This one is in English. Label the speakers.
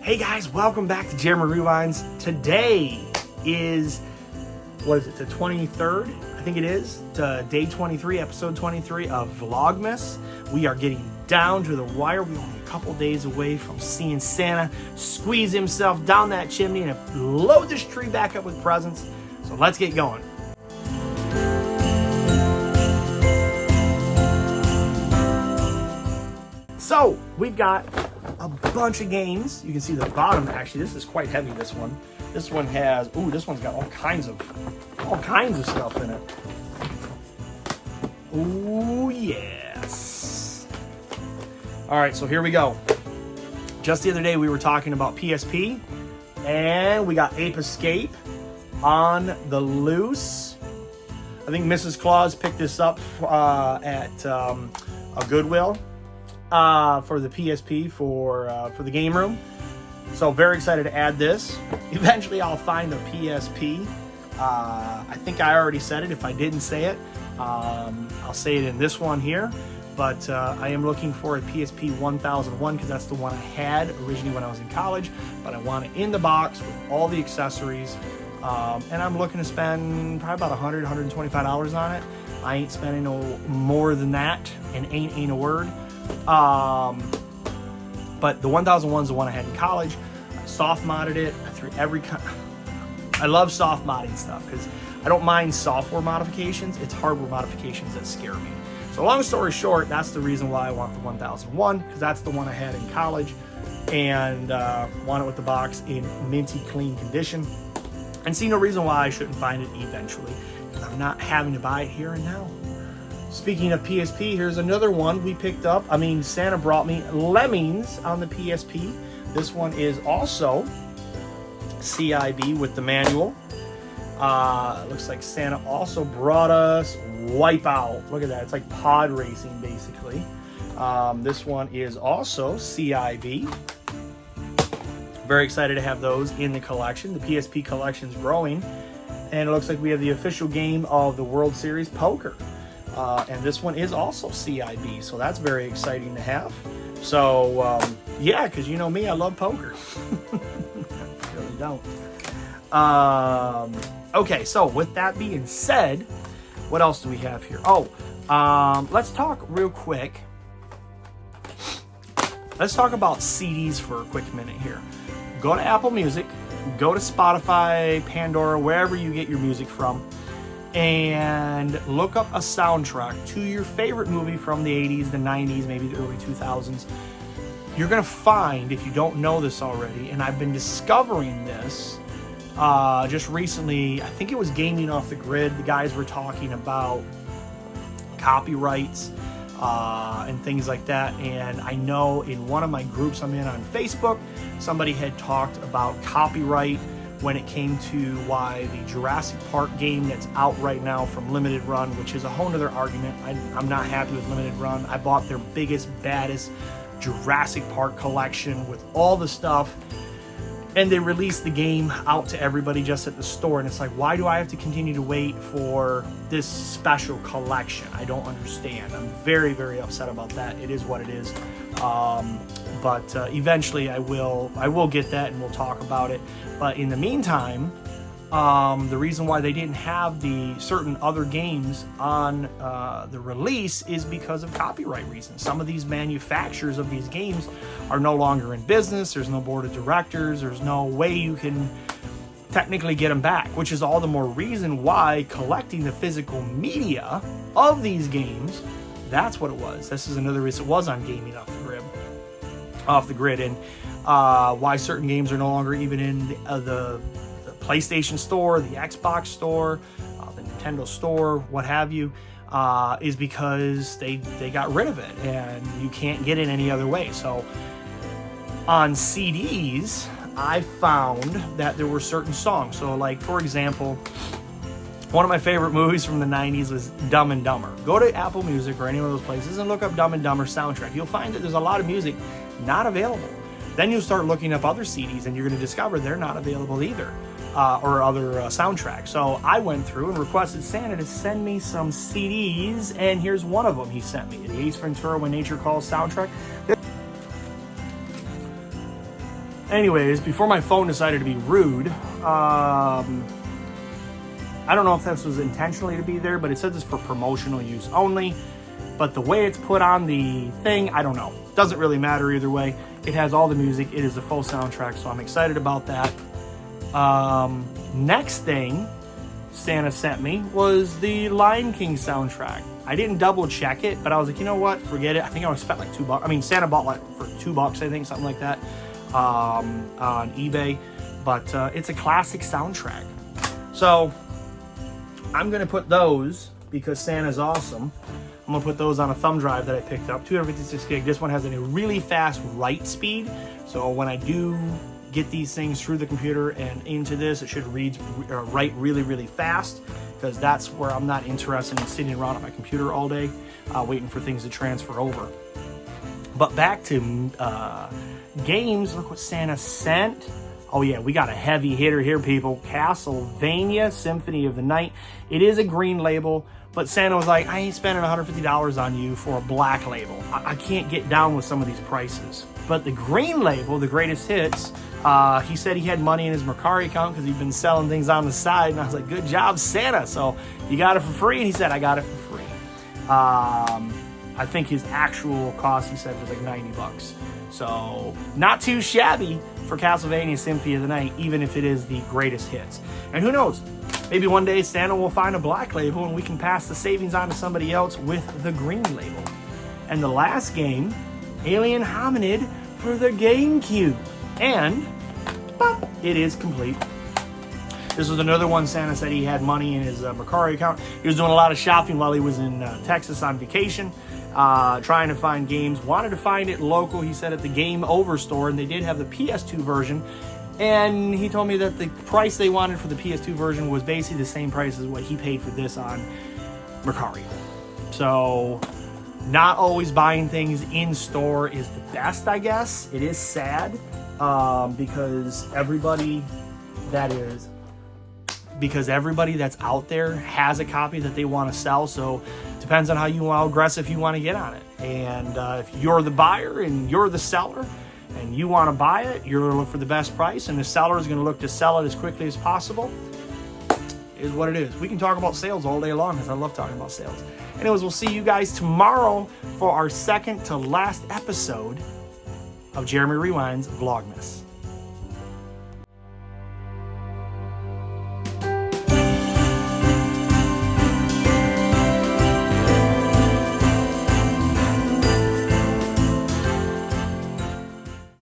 Speaker 1: Hey guys, welcome back to Jeremy Rewinds. Today is, what is it, the 23rd? I think it is, day 23, episode 23 of Vlogmas. We are getting down to the wire. We're only a couple days away from seeing Santa squeeze himself down that chimney and load this tree back up with presents. So let's get going. So we've got a bunch of games. You can see the bottom, actually, this is quite heavy, this one. This one has, ooh, this one's got all kinds of stuff in it. Ooh, yes. All right, so here we go. Just the other day, we were talking about PSP, and we got Ape Escape on the loose. I think Mrs. Claus picked this up at a Goodwill. For the PSP for the game room. So very excited to add this. Eventually I'll find a PSP. I think I already said it. If I didn't say it, I'll say it in this one here. But I am looking for a PSP 1001 because that's the one I had originally when I was in college. But I want it in the box with all the accessories. And I'm looking to spend probably about $100, $125 on it. I ain't spending no more than that, and ain't a word. But the 1001 is the one I had in college. I soft modded it. I threw I love soft modding stuff because I don't mind software modifications. It's hardware modifications that scare me. So long story short, that's the reason why I want the 1001, because that's the one I had in college, and want it with the box in minty clean condition. And see no reason why I shouldn't find it eventually, because I'm not having to buy it here and now. Speaking of PSP, here's another one we picked up. Santa brought me Lemmings on the PSP. This one is also CIB with the manual. Looks like Santa also brought us Wipeout. Look at that. It's like pod racing, basically. This one is also CIB. Very excited to have those in the collection. The PSP collection's growing. And it looks like we have the official game of the World Series Poker. And this one is also CIB, so that's very exciting to have. So, yeah, because you know me, I love poker. I really don't. Okay, so with that being said, what else do we have here? Let's talk real quick. Let's talk about CDs for a quick minute here. Go to Apple Music, go to Spotify, Pandora, wherever you get your music from, and look up a soundtrack to your favorite movie from the 80s, the 90s, maybe the early 2000s. You're going to find, if you don't know this already, and I've been discovering this just recently, I think it was Gaming Off the Grid. The guys were talking about copyrights and things like that. And I know in one of my groups I'm in on Facebook, somebody had talked about copyright when it came to why the Jurassic Park game that's out right now from Limited Run, which is a whole nother argument. I'm not happy with Limited Run. I bought their biggest, baddest Jurassic Park collection with all the stuff, and they released the game out to everybody just at the store, and it's like, why do I have to continue to wait for this special collection? I don't understand. I'm very, very upset about that. It is what it is. But eventually I will get that, and we'll talk about it. But in the meantime, the reason why they didn't have the certain other games on the release is because of copyright reasons. Some of these manufacturers of these games are no longer in business. There's no board of directors. There's no way you can technically get them back, which is all the more reason why collecting the physical media of these games, that's what it was. This is another reason it was on Gaming Off the Grid, and why certain games are no longer even in the PlayStation Store, the Xbox Store, the Nintendo Store, what have you, is because they got rid of it, and you can't get it any other way. So on CDs, I found that there were certain songs. So like, for example, one of my favorite movies from the 90s was Dumb and Dumber. Go to Apple Music or any of those places and look up Dumb and Dumber soundtrack. You'll find that there's a lot of music not available. Then you'll start looking up other CDs and you're going to discover they're not available either, or other soundtracks. So I went through and requested Santa to send me some CDs, and here's one of them he sent me, the Ace Ventura When Nature Calls soundtrack. Anyways, before my phone decided to be rude, I don't know if this was intentionally to be there, but it said this for promotional use only. But the way it's put on the thing, I don't know. Doesn't really matter either way. It has all the music. It is a full soundtrack, so I'm excited about that. Next thing Santa sent me was the Lion King soundtrack. I didn't double check it, but I was like, you know what? Forget it. I think I spent like $2. I mean, Santa bought like for $2, I think, something like that, on eBay. But it's a classic soundtrack. So I'm gonna put those, because Santa's awesome, I'm gonna put those on a thumb drive that I picked up, 256 gig. This one has a really fast write speed, so when I do get these things through the computer and into this, it should write really, really fast, because that's where I'm not interested in sitting around on my computer all day waiting for things to transfer over. But back to games. Look what Santa sent. Oh yeah, we got a heavy hitter here, people. Castlevania Symphony of the Night. It is a green label, but Santa was like, I ain't spending $150 on you for a black label. I can't get down with some of these prices. But the green label, the greatest hits, he said he had money in his Mercari account because he'd been selling things on the side. And I was like, good job, Santa. So you got it for free? And he said, I got it for free. I think his actual cost, he said, was like $90. So not too shabby for Castlevania Symphony of the Night, even if it is the greatest hits. And who knows, maybe one day Santa will find a black label and we can pass the savings on to somebody else with the green label. And the last game, Alien Hominid for the GameCube. And bop, it is complete. This was another one. Santa said he had money in his Mercari account. He was doing a lot of shopping while he was in Texas on vacation, trying to find games. Wanted to find it local, he said, at the Game Over store, and they did have the PS2 version. And he told me that the price they wanted for the PS2 version was basically the same price as what he paid for this on Mercari. So not always buying things in store is the best, I guess. It is sad because everybody that's out there has a copy that they want to sell. So it depends on how aggressive you want to get on it. And if you're the buyer and you're the seller and you want to buy it, you're going to look for the best price, and the seller is going to look to sell it as quickly as possible. Is what it is. We can talk about sales all day long, because I love talking about sales. Anyways, we'll see you guys tomorrow for our second to last episode of Jeremy Rewind's Vlogmas.